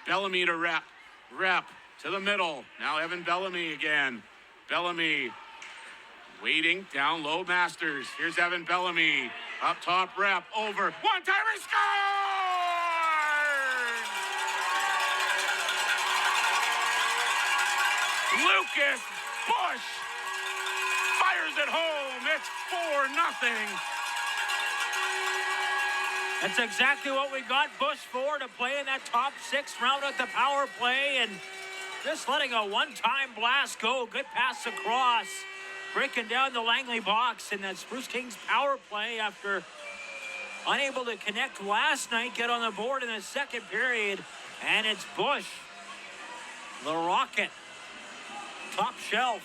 Bellamy to Rep. Rep to the middle. Now Evan Bellamy again. Bellamy waiting down low. Masters. Here's Evan Bellamy. Up top, Rep. Over. One-timer scores! Lucas Busch fires it home. It's 4-0. That's exactly what we got Busch for, to play in that top 6 round at the power play, and just letting a one-time blast go. Good pass across, breaking down the Langley box, and that Spruce Kings power play, after unable to connect last night, get on the board in the second period, and it's Busch, the Rocket, top shelf,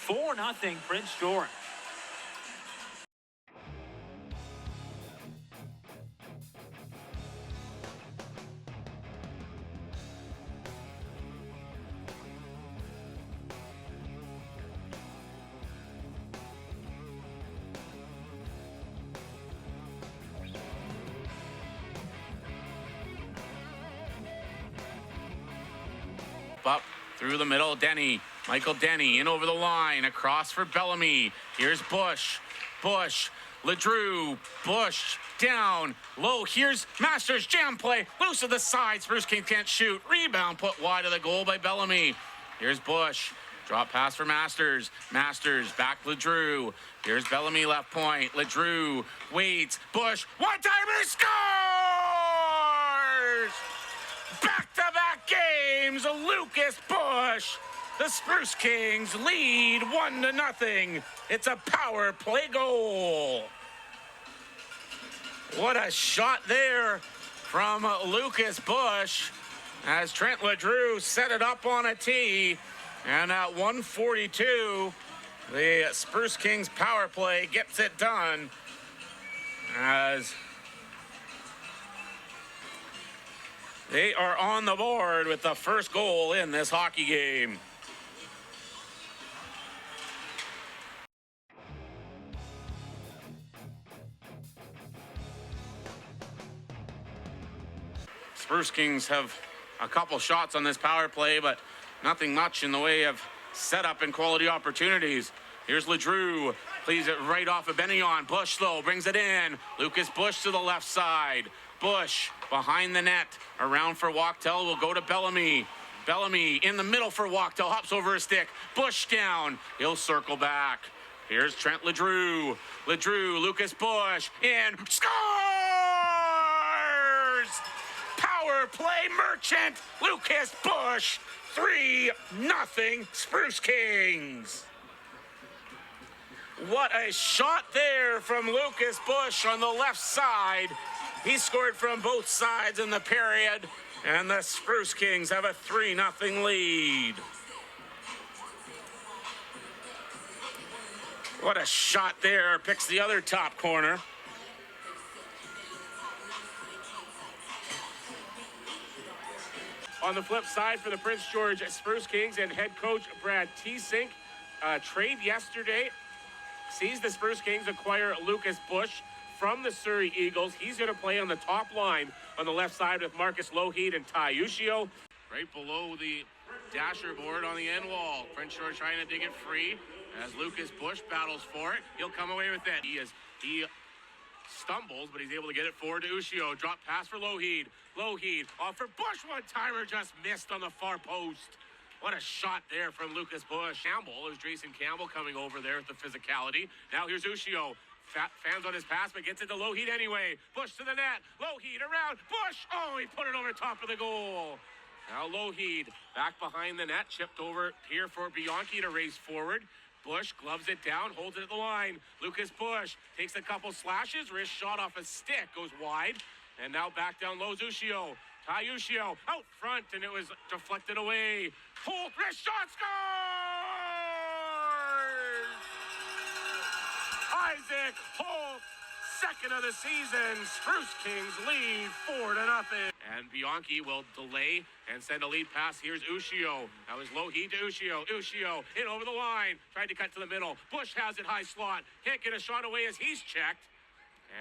4-0 Prince George. Up through the middle, Denny. Michael Denny in over the line, across for Bellamy. Here's Busch. Busch, Ledrew, Busch, down, low. Here's Masters, jam play, loose of the side. Spruce Kings can't shoot. Rebound put wide of the goal by Bellamy. Here's Busch. Drop pass for Masters. Masters, back Ledrew. Here's Bellamy left point. Ledrew waits. Busch, one-timer scores! Back-to-back games, Lucas Busch. The Spruce Kings lead 1-0. It's a power play goal. What a shot there from Lucas Busch as Trent Ledrew set it up on a tee. And at 1:42, the Spruce Kings power play gets it done as they are on the board with the first goal in this hockey game. Spruce Kings have a couple shots on this power play, but nothing much in the way of setup and quality opportunities. Here's Ledrew, plays it right off of Benyon. Busch, though, brings it in. Lucas Busch to the left side. Busch behind the net, around for Wachtel, will go to Bellamy. Bellamy in the middle for Wachtel, hops over a stick. Busch down, he'll circle back. Here's Trent Ledrew. Ledrew, Lucas Busch, in, scores! Power play merchant, Lucas Busch, 3-0 Spruce Kings. What a shot there from Lucas Busch on the left side. He scored from both sides in the period, and the Spruce Kings have a 3-0 lead. What a shot there, picks the other top corner. On the flip side for the Prince George Spruce Kings and head coach Brad Teesink, trade yesterday sees the Spruce Kings acquire Lucas Busch from the Surrey Eagles. He's going to play on the top line on the left side with Marcus Lougheed and Ty Ushio. Right below the dasher board on the end wall. Prince George trying to dig it free as Lucas Busch battles for it. He'll come away with it. He stumbles, but he's able to get it forward to Ushio. Drop pass for Lougheed. Lougheed off for Busch. One-timer just missed on the far post. What a shot there from Lucas Busch. Campbell, there's Jason Campbell coming over there with the physicality. Now here's Ushio. Fans on his pass, but gets it to Lougheed anyway. Busch to the net. Lougheed around. Busch. Oh, he put it over top of the goal. Now Lougheed back behind the net. Chipped over here for Bianchi to race forward. Busch gloves it down, holds it at the line. Lucas Busch takes a couple slashes. Wrist shot off a stick. Goes wide. And now back down low, Ushio. Ty Ushio out front, and it was deflected away. Holt, wrist shot, scores! Isaac Holt, second of the season. Spruce Kings lead 4-0. And Bianchi will delay and send a lead pass. Here's Ushio. That was Lougheed to Ushio. Ushio in over the line. Tried to cut to the middle. Busch has it high slot. Can't get a shot away as he's checked.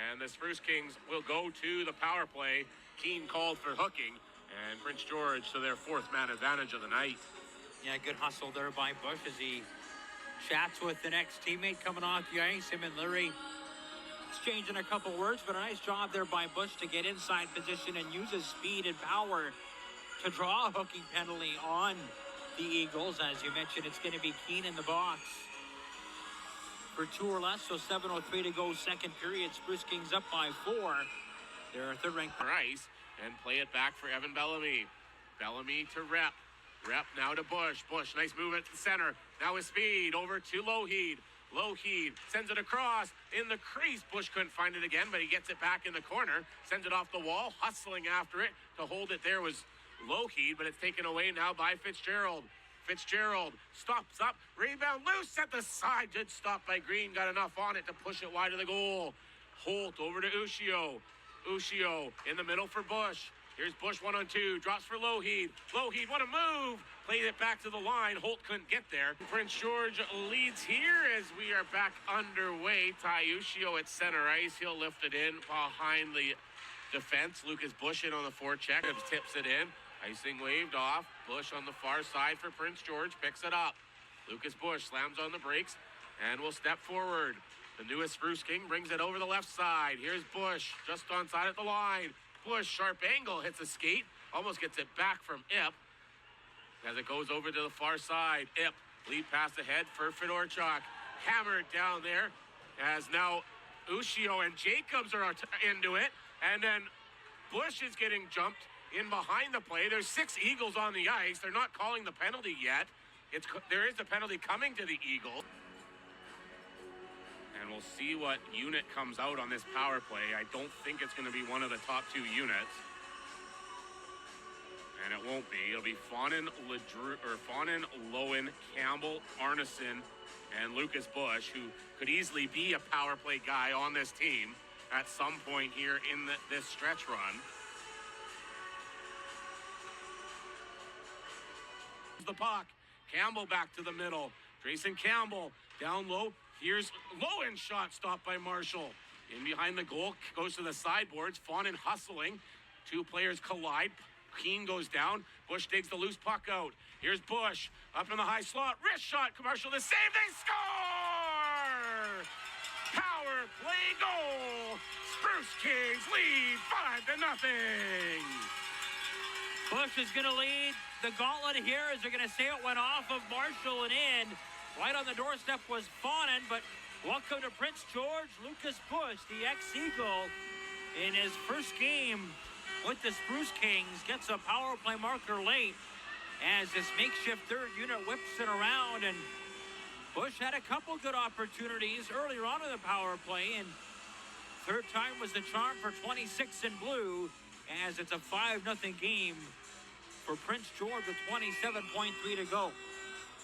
And the Spruce Kings will go to the power play. Keane called for hooking, And Prince George to their fourth man advantage of the night. Yeah, good hustle there by Busch as he chats with the next teammate coming off the ice. Him and Larry exchanging a couple words, but a nice job there by Busch to get inside position and use his speed and power to draw a hooking penalty on the Eagles. As you mentioned, it's going to be Keane in the box for 2 or less, so 7:03 to go, second period. Spruce Kings up by 4. They're third-ranked Ice and play it back for Evan Bellamy. Bellamy to Rep. Rep now to Busch. Busch, nice movement to the center. Now with speed over to Lougheed. Lougheed sends it across in the crease. Busch couldn't find it again, but he gets it back in the corner. Sends it off the wall, hustling after it. To hold it there was Lougheed, but it's taken away now by Fitzgerald. Fitzgerald stops up, rebound loose at the side. Good stop by Green, got enough on it to push it wide of the goal. Holt over to Ushio. Ushio in the middle for Busch. Here's Busch 1-on-2, drops for Lougheed. Lougheed, what a move! Played it back to the line. Holt couldn't get there. Prince George leads here as we are back underway. Ty Ushio at center ice. He'll lift it in behind the defense. Lucas Busch in on the forecheck. Tips it in. Icing waved off. Busch on the far side for Prince George. Picks it up. Lucas Busch slams on the brakes and will step forward. The newest Spruce King brings it over the left side. Here's Busch just onside at the line. Busch, sharp angle, hits a skate. Almost gets it back from Ip. As it goes over to the far side. Ip, lead pass ahead for Fedorchuk. Hammered down there. As now Ushio and Jacobs are into it. And then Busch is getting jumped in behind the play. There's 6 Eagles on the ice. They're not calling the penalty yet. There is a penalty coming to the Eagles. And we'll see what unit comes out on this power play. I don't think it's going to be one of the top 2 units. And it won't be. It'll be Fawnin, Lowen, Campbell, Arneson, and Lucas Busch, who could easily be a power play guy on this team at some point here in this stretch run. The puck. Campbell back to the middle. Grayson Campbell down low. Here's Lowen's shot stopped by Marshall. In behind the goal, goes to the sideboards. Fawnin hustling. 2 players collide. Keane goes down. Busch digs the loose puck out. Here's Busch up in the high slot. Wrist shot. Marshall the save. They score! Power play goal. Spruce Kings lead 5-0. Busch is going to lead the gauntlet here as they're going to say it went off of Marshall and in. Right on the doorstep was Fawnin, but welcome to Prince George. Lucas Busch, the ex-Eagle, in his first game with the Spruce Kings, gets a power play marker late as this makeshift third unit whips it around. And Busch had a couple good opportunities earlier on in the power play, and third time was the charm for 26 in blue as it's a 5-0 game for Prince George with 27.3 to go.